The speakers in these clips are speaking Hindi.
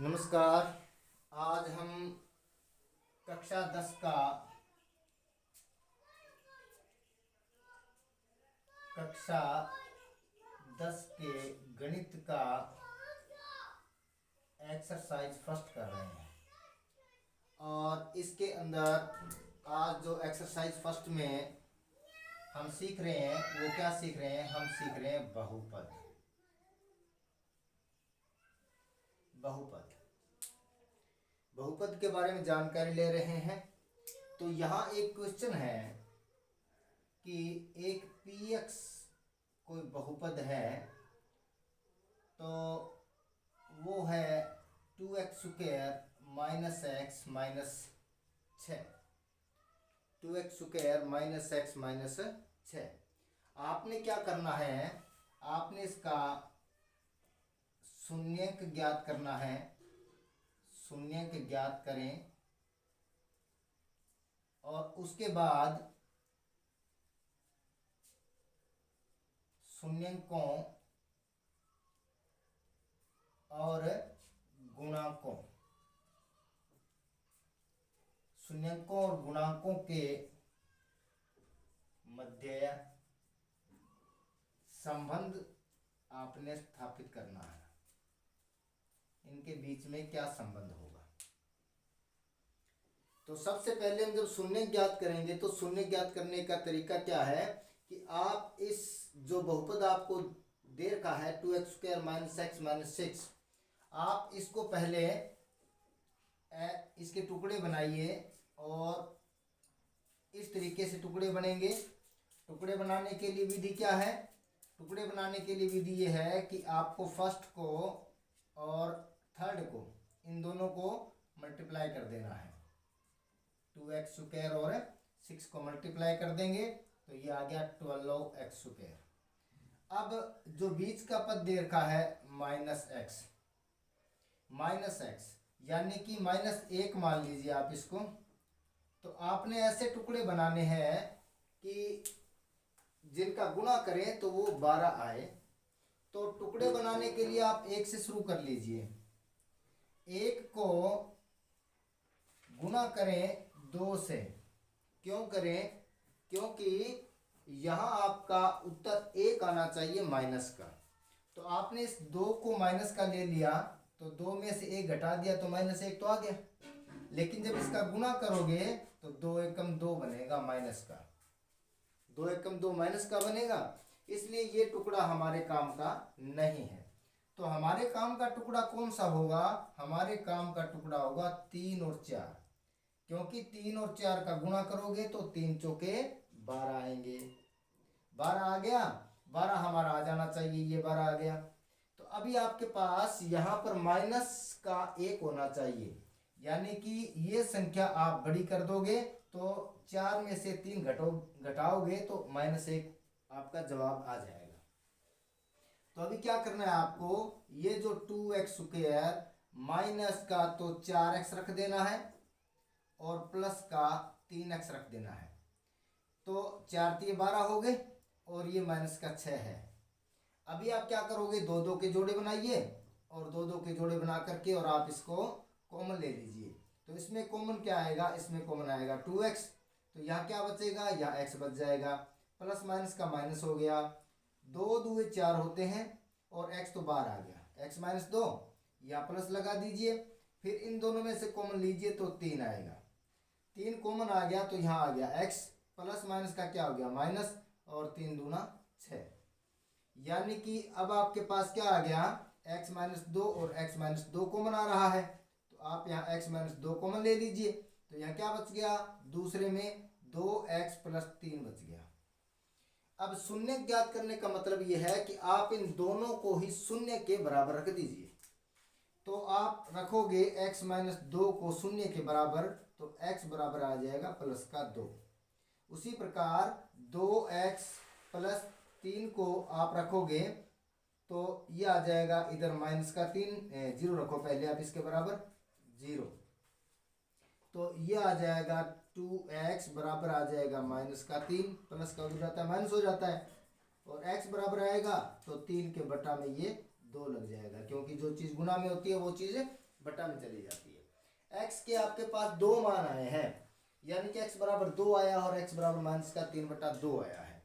नमस्कार। आज हम कक्षा 10 का कक्षा 10 के गणित का एक्सरसाइज फर्स्ट कर रहे हैं। और इसके अंदर आज जो एक्सरसाइज फर्स्ट में हम सीख रहे हैं वो क्या सीख रहे हैं? हम सीख रहे हैं बहुपद। बहुपद बहुपद के बारे में जानकारी ले रहे हैं। तो यहाँ एक क्वेश्चन है कि एक पी एक्स कोई बहुपद है, तो वो है 2x² minus x minus 6। 2x² minus x minus 6। आपने क्या करना है? आपने इसका शून्यक ज्ञात करना है। शून्यक ज्ञात करें और उसके बाद शून्यकों और गुणांकों और गुणांकों के मध्य संबंध आपने स्थापित करना है। इनके बीच में क्या संबंध होगा? तो सबसे पहले हम जब शून्य ज्ञात करेंगे तो शून्य ज्ञात करने का तरीका क्या है कि आप इस जो बहुपद आपको दे रखा है 2x² माइनस एक्स माइनस 6, आप इसको पहले इसके टुकड़े बनाइए और इस तरीके से टुकड़े बनेंगे। टुकड़े बनाने के लिए विधि क्या है? टुकड़े बनाने के लिए विधि ये है कि आपको फर्स्ट को और थर्ड को, इन दोनों को मल्टीप्लाई कर देना है। 2x² और 6 को मल्टीप्लाई कर देंगे तो ये आ गया 12x²। अब जो बीच का पद दे रखा है माइनस एक्स यानी कि -1 मान लीजिए आप इसको। तो आपने ऐसे टुकड़े बनाने हैं कि जिनका गुणा करें तो वो 12 आए। तो टुकड़े बनाने के लिए आप 1 से शुरू कर लीजिए। 1 को गुणा करें 2 से। क्यों करें? क्योंकि यहाँ आपका उत्तर 1 आना चाहिए माइनस का। तो आपने इस 2 को माइनस का ले लिया तो 2 में से 1 घटा दिया तो -1 तो आ गया। लेकिन जब इसका गुणा करोगे तो 2 एकम 2 बनेगा माइनस का। 2 एकम 2 माइनस का बनेगा। इसलिए ये टुकड़ा हमारे काम का नहीं है। तो हमारे काम का टुकड़ा कौन सा होगा? हमारे काम का टुकड़ा होगा 3 और 4। क्योंकि 3 और 4 का गुणा करोगे तो 3 चौके 12 आएंगे। 12 आ गया। 12 हमारा आ जाना चाहिए, ये 12 आ गया। तो अभी आपके पास यहाँ पर माइनस का 1 होना चाहिए, यानी कि ये संख्या आप बड़ी कर दोगे तो 4 में से 3 घटाओगे तो -1 आपका जवाब आ जाएगा। तो अभी क्या करना है आपको? ये जो 2x² माइनस का तो 4x रख देना है और प्लस का 3x रख देना है। तो 4 3 12 हो गए और ये माइनस का 6 है। अभी आप क्या करोगे? 2 2 के जोड़े बनाइए और 2 2 के जोड़े बना करके और आप इसको कॉमन ले लीजिए। तो इसमें कॉमन क्या आएगा? इसमें कॉमन आएगा 2x। तो यहाँ क्या बचेगा? यहाँ x बच जाएगा। प्लस माइनस का माइनस हो गया। 2 2 4 होते हैं और x तो बाहर आ गया। x -2 यहाँ प्लस लगा दीजिए। फिर इन दोनों में से कॉमन लीजिए तो 3 आएगा। 3 कॉमन आ गया तो यहाँ आ गया x। प्लस माइनस का क्या हो गया? माइनस। और 3 दूना 6। यानी कि अब आपके पास क्या आ गया? x -2 और x -2 कॉमन आ रहा है। तो आप यहाँ x -2 कॉमन ले लीजिए। तो यहाँ क्या बच गया? दूसरे में 2x + 3 बच गया। अब शून्य ज्ञात करने का मतलब यह है कि आप इन दोनों को ही शून्य के बराबर रख दीजिए। तो आप रखोगे x -2 को शून्य के बराबर तो x बराबर आ जाएगा +2। उसी प्रकार 2x + 3 को आप रखोगे तो ये आ जाएगा इधर -3। 0 रखो पहले आप इसके बराबर 0। तो ये आ जाएगा 2x बराबर आ जाएगा -3। प्लस का हो जाता है माइनस हो जाता है और x बराबर आएगा तो 3 के बटा में ये 2 लग जाएगा। क्योंकि जो चीज़ गुना में होती है वो चीज़ बटा में चली जाती है। x के आपके पास 2 मान आए हैं, यानी कि x बराबर 2 आया और x बराबर माइनस का 3/2 आया है।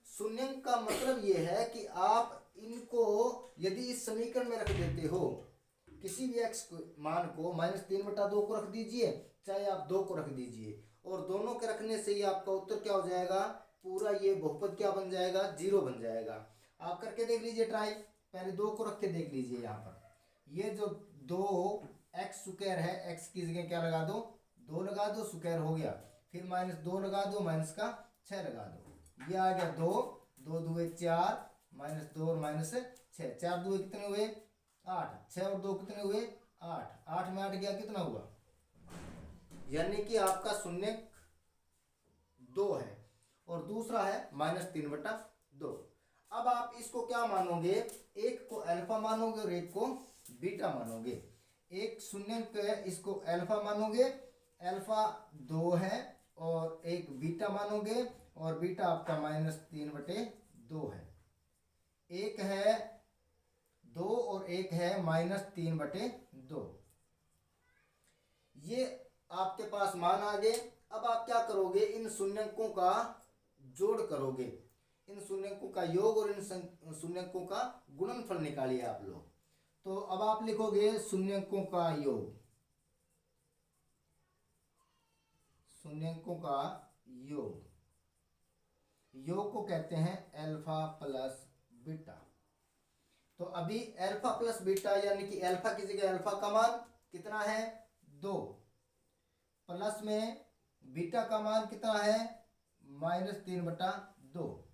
शून्यंक का मतलब ये है कि आप इनको यदि इस समीकरण में रख देते हो, किसी भी x मान को -3/2 को रख दीजिए, चाहे आप 2 को रख दीजिए, और दोनों के रखने से ही आपका उत्तर क्या हो जाएगा, पूरा ये बहुपद क्या बन जाएगा, 0 बन जाएगा। आप करके देख लीजिए ट्राई, पहले 2 को रख के देख लीजिए। यहाँ पर ये जो 2x² है, x की जगह क्या लगा दो, 2 लगा दो, स्क्वायर हो गया, फिर -2 लगा दो, माइनस का 6 लगा दो, ये आ गया 2, 2 दूए 4, -2 और -6, 4 दूए कितने हुए 8, 6 और 2 कितने हुए 8, 8 में 8 गया कितना हुआ, यानी कि आपका शून्य 2 है और दूसरा है -3/2। अब आप इसको क्या मानोगे, एक को अल्फा मानोगे और एक को बीटा मानोगे। एक शून्यंक है, इसको अल्फा मानोगे, अल्फा 2 है, और एक बीटा मानोगे, और बीटा आपका -3/2 है। एक है 2 और एक है -3/2। ये आपके पास मान आ गए। अब आप क्या करोगे, इन शून्यंकों का जोड़ करोगे, इन शून्यंकों का योग और इन शून्यंकों का गुणनफल निकालिए आप लोग। तो अब आप लिखोगे शून्यंकों का योग, शून्यंकों का योग, योग को कहते हैं अल्फा प्लस बीटा। तो अभी अल्फा प्लस बीटा, यानी कि अल्फा की जगह अल्फा का मान कितना है 2, प्लस में बीटा का मान कितना है -3/2।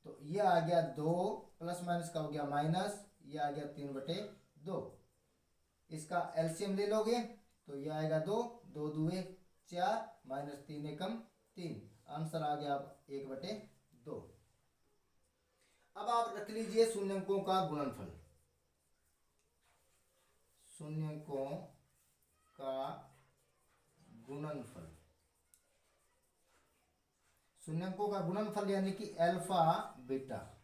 तो ये आ गया 2, प्लस माइनस का हो गया माइनस, ये आ गया 3/2। इसका एलसीएम ले लोगे तो ये आएगा 2, 2 दूए 4, -3 एकम 3, आंसर आ गया 1/2। अब आप रख लीजिए शून्यंकों का गुणनफल, शून्यंकों का गुणनफल, शून्यंकों का गुणनफल यानी कि अल्फा बीटा,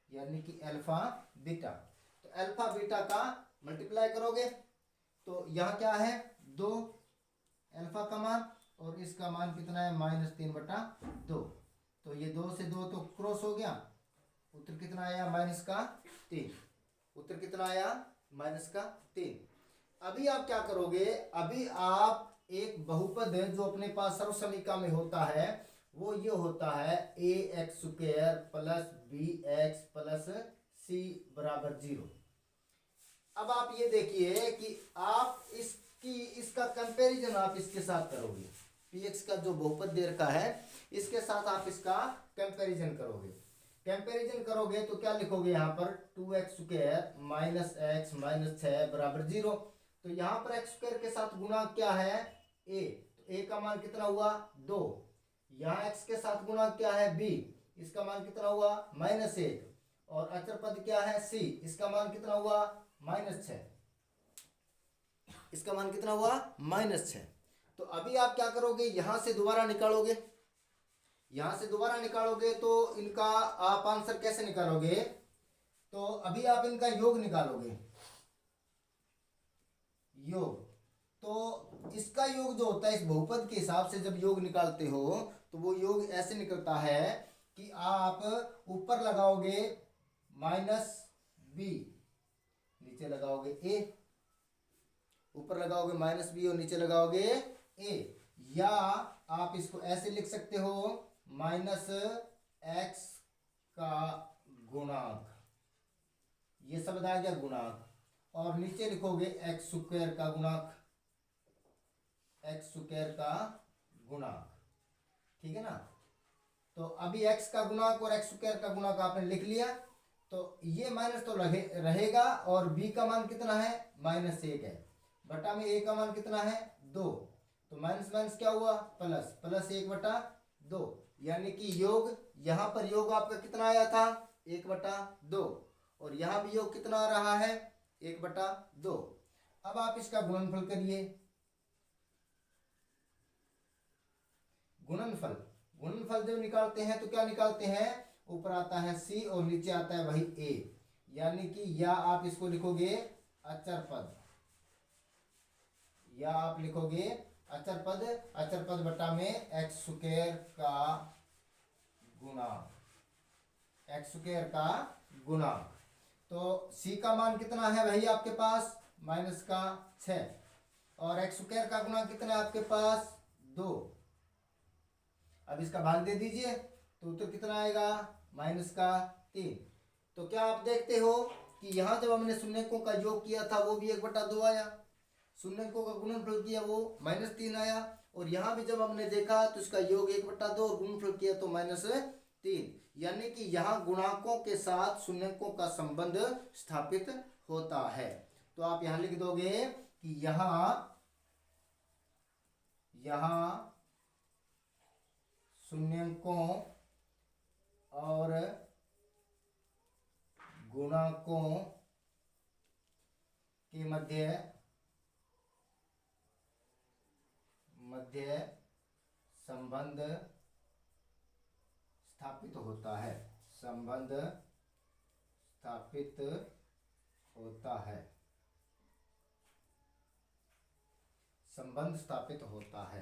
यानी कि अल्फा बीटा। तो अल्फा बीटा का मल्टीप्लाई करोगे तो यहाँ क्या है 2 अल्फा का मान, और इसका मान कितना है -3/2। तो ये 2 से 2 तो क्रॉस हो गया, उत्तर कितना आया -3, उत्तर कितना आया -3। अभी आप क्या करोगे, अभी आप एक बहुपद जो अपने पास सर्वसमीका में होता है वो ये होता है ax² + bx + c = 0। अब आप ये देखिए कि आप इसका कंपैरिजन आप इसके साथ करोगे, px का जो बहुपद दे रखा है इसके साथ आप इसका कंपैरिजन करोगे। कंपैरिजन करोगे तो क्या लिखोगे, यहाँ पर 2x² - x - 6 = 0। तो यहाँ पर x² के साथ गुणा क्या है a, तो a का मान कितना हुआ 2, यहाँ x के साथ गुणा क्या है b, इसका मान कितना हुआ -1, और अचर पद क्या है c, इसका मान कितना हुआ -6, इसका मान कितना हुआ -6। तो अभी आप क्या करोगे, यहां से दोबारा निकालोगे, यहां से दोबारा निकालोगे तो इनका आप आंसर कैसे निकालोगे, तो अभी आप इनका योग निकालोगे, योग। तो इसका योग जो होता है इस बहुपद के हिसाब से जब योग निकालते हो तो वो योग ऐसे निकलता है कि आप ऊपर लगाओगे -b, नीचे लगाओगे a, ऊपर लगाओगे -b और नीचे लगाओगे a, या आप इसको ऐसे लिख सकते हो -x का गुणांक, ये शब्द आ गया गुणांक, और नीचे लिखोगे x² का गुणांक, x² का गुणांक, ठीक है ना। तो अभी x का गुणांक और x² का गुणांक आपने लिख लिया, तो ये माइनस तो रहेगा, और b का मान कितना है -1 है, बटा में a का मान कितना है 2, तो माइनस माइनस क्या हुआ प्लस, प्लस 1/2, यानी कि योग, यहाँ पर योग आपका कितना आया था 1/2, और यहाँ भी योग कितना आ रहा है 1/2। अब आप इसका गुणनफल करिए, गुणनफल, गुणनफल जब निकालते हैं तो क्या निकालते हैं, ऊपर आता है c और नीचे आता है वही a, यानी कि या आप इसको लिखोगे अचर पद, या आप लिखोगे अचर पद बटा में एक्स स्क्वायर का गुणांक, एक्स स्क्वायर का गुणांक। तो सी का मान कितना है भाई आपके पास, माइनस का 6, और एक्स स्क्वायर का गुणांक कितना है आपके पास 2। अब इसका भाग दे दीजिए तो उत्तर कितना आएगा, माइनस का 3। तो क्या आप देखते हो कि यहाँ जब हमने शून्यकों का योग किया था वो भी 1/2 आया, शून्यकों का गुणनफल किया वो -3 आया, और यहाँ भी जब हमने देखा तो इसका योग 1/2 और गुणनफल किया तो -3। यानी कि यहाँ गुणांकों के साथ शून्यकों का संबंध स्थापित होता है। तो आप यहाँ लिख दोगे कि यहाँ शून्यकों और गुणांकों के मध्य संबंध स्थापित होता है, संबंध स्थापित होता है, संबंध स्थापित होता है।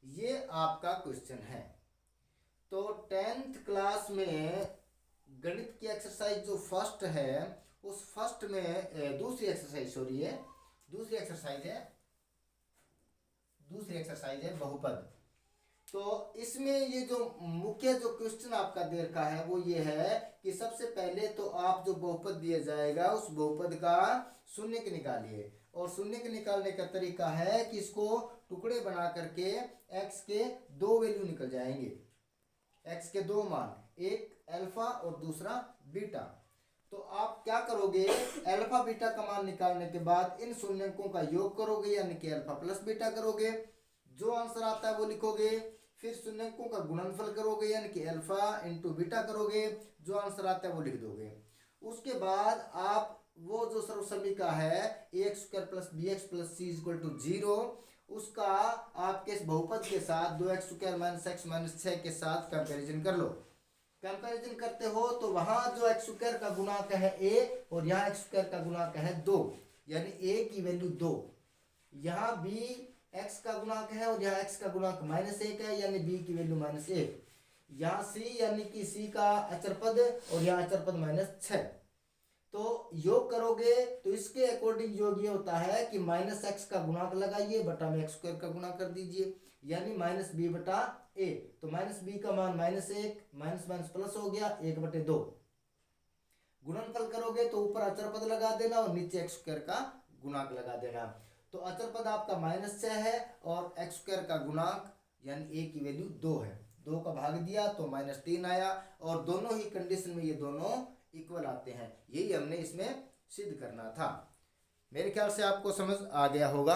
ये आपका क्वेश्चन है। तो 10th क्लास में गणित की एक्सरसाइज जो फर्स्ट है, उस फर्स्ट में दूसरी एक्सरसाइज है बहुपद। तो इसमें ये जो मुख्य जो क्वेश्चन आपका दे रखा है वो ये है कि सबसे पहले तो आप जो बहुपद दिया जाएगा उस बहुपद का शून्य निकालिए, और शून्य निकालने का तरीका है कि इसको टुकड़े बना करके x के 2 वैल्यू निकल जाएंगे, x के 2 मान, एक अल्फा और दूसरा बीटा। तो आप क्या करोगे, अल्फा बीटा का मान निकालने के बाद इन शून्यकों का योग करोगे, यानी कि अल्फा प्लस बीटा करोगे, जो आंसर आता है वो लिखोगे, फिर शून्यकों का गुणनफल करोगे यानी कि अल्फा इंटू बीटा करोगे, जो आंसर आता है वो लिख दोगे। उसके बाद आप वो जो सर्वसमीका है ax² + bx + c = 0, उसका आपके इस बहुपद के साथ 2x² - x - 6 के साथ कंपैरिजन कर लो। कंपैरिजन करते हो तो वहां जो x² का गुणांक है a और यहाँ x² का गुणांक है 2, यानी a की वैल्यू 2, यहाँ b x का गुणांक है और यहाँ x का गुणांक -1 है, यानी b की वैल्यू -1, यहाँ c यानी कि c का अचर पद और यहाँ अचर पद -6। तो योग करोगे तो इसके अकॉर्डिंग योग ये होता है कि -x का गुणांक लगाइए बटा में x² का गुणा कर दीजिए, यानी -b/a। तो -b का मान -1, माइनस प्लस हो गया 1/2। गुणनफल करोगे तो ऊपर अचर पद लगा देना और नीचे x² का गुणांक लगा देना। तो अचर पद आपका -6 है और x² का गुणांक यानी a की वैल्यू 2 है, 2 का भाग दिया तो -3 आया, और दोनों ही कंडीशन में ये दोनों इक्वल आते हैं। यही हमने इसमें सिद्ध करना था। मेरे ख्याल से आपको समझ आ गया होगा।